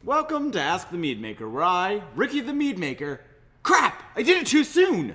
Welcome to Ask the Meadmaker, where I, Ricky the Meadmaker... Crap! I did it too soon!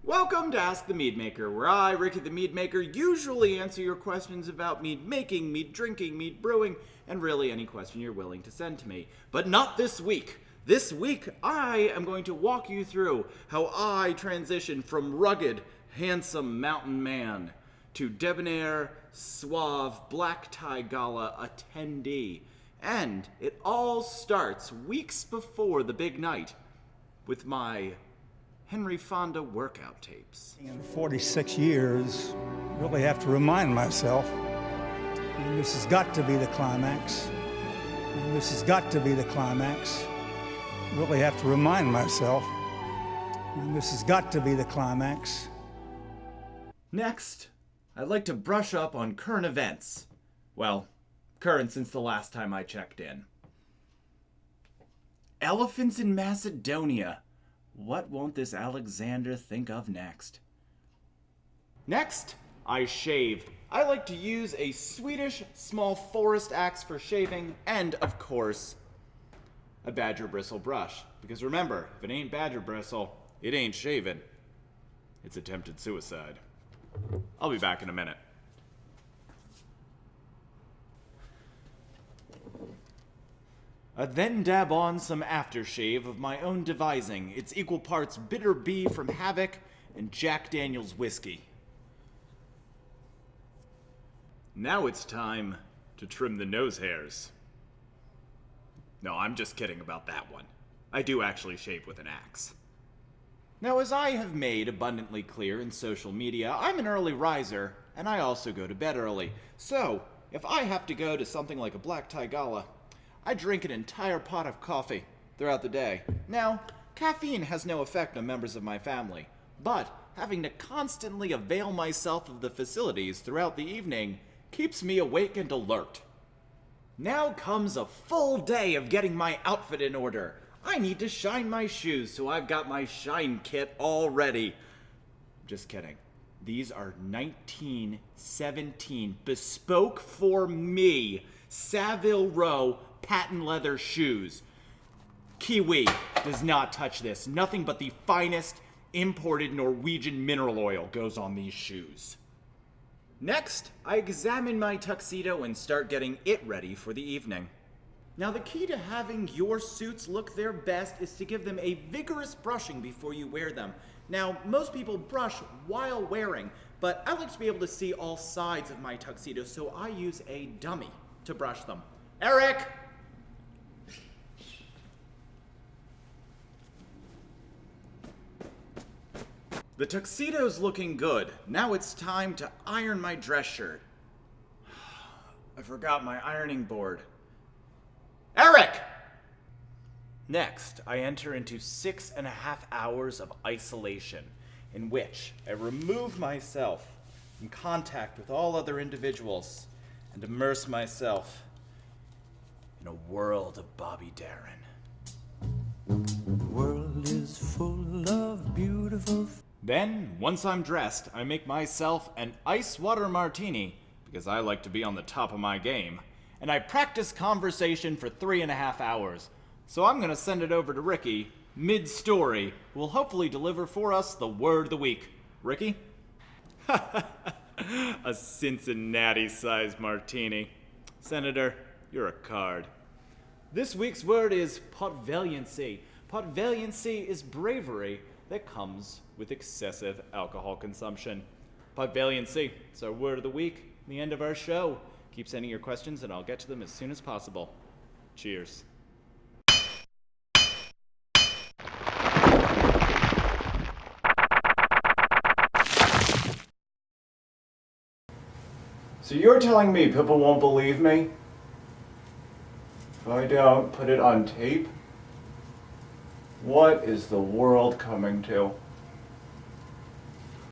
Welcome to Ask the Meadmaker, where I, Ricky the Meadmaker, usually answer your questions about mead making, mead drinking, mead brewing, and really any question you're willing to send to me. But not this week. This week, I am going to walk you through how I transitioned from rugged, handsome mountain man to debonair, suave, Black Tie Gala attendee. And it all starts weeks before the big night with my Henry Fonda workout tapes. In 46 years, really have to remind myself, and this has got to be the climax. And this has got to be the climax. Really have to remind myself, and this has got to be the climax. Next, I'd like to brush up on current events. Well, current since the last time I checked in. Elephants in Macedonia. What won't this Alexander think of next? Next, I shave. I like to use a Swedish small forest axe for shaving, and, of course, a badger bristle brush. Because remember, if it ain't badger bristle, it ain't shaving. It's attempted suicide. I'll be back in a minute. I then dab on some aftershave of my own devising. It's equal parts bitter bee from Havoc and Jack Daniel's whiskey. Now it's time to trim the nose hairs. No, I'm just kidding about that one. I do actually shave with an axe. Now, as I have made abundantly clear in social media, I'm an early riser, and I also go to bed early. So, if I have to go to something like a Black Tie Gala, I drink an entire pot of coffee throughout the day. Now, caffeine has no effect on members of my family, but having to constantly avail myself of the facilities throughout the evening keeps me awake and alert. Now comes a full day of getting my outfit in order. I need to shine my shoes, so I've got my shine kit all ready. Just kidding. These are 1917 bespoke for me Savile Row patent leather shoes. Kiwi does not touch this. Nothing but the finest imported Norwegian mineral oil goes on these shoes. Next, I examine my tuxedo and start getting it ready for the evening. Now, the key to having your suits look their best is to give them a vigorous brushing before you wear them. Now, most people brush while wearing, but I like to be able to see all sides of my tuxedo, so I use a dummy to brush them. Eric! The tuxedo's looking good. Now it's time to iron my dress shirt. I forgot my ironing board. Eric! Next, I enter into 6.5 hours of isolation, in which I remove myself from contact with all other individuals and immerse myself in a world of Bobby Darin. The world is full of beautiful. Then, once I'm dressed, I make myself an ice water martini, because I like to be on the top of my game, and I practice conversation for 3.5 hours. So I'm gonna send it over to Ricky, mid-story, who will hopefully deliver for us the word of the week. Ricky? A Cincinnati-sized martini. Senator, you're a card. This week's word is potvaliency. Potvaliency is bravery that comes with excessive alcohol consumption. Potvaliency, it's our word of the week, the end of our show. Keep sending your questions and I'll get to them as soon as possible. Cheers. So you're telling me people won't believe me? If I don't put it on tape? What is the world coming to?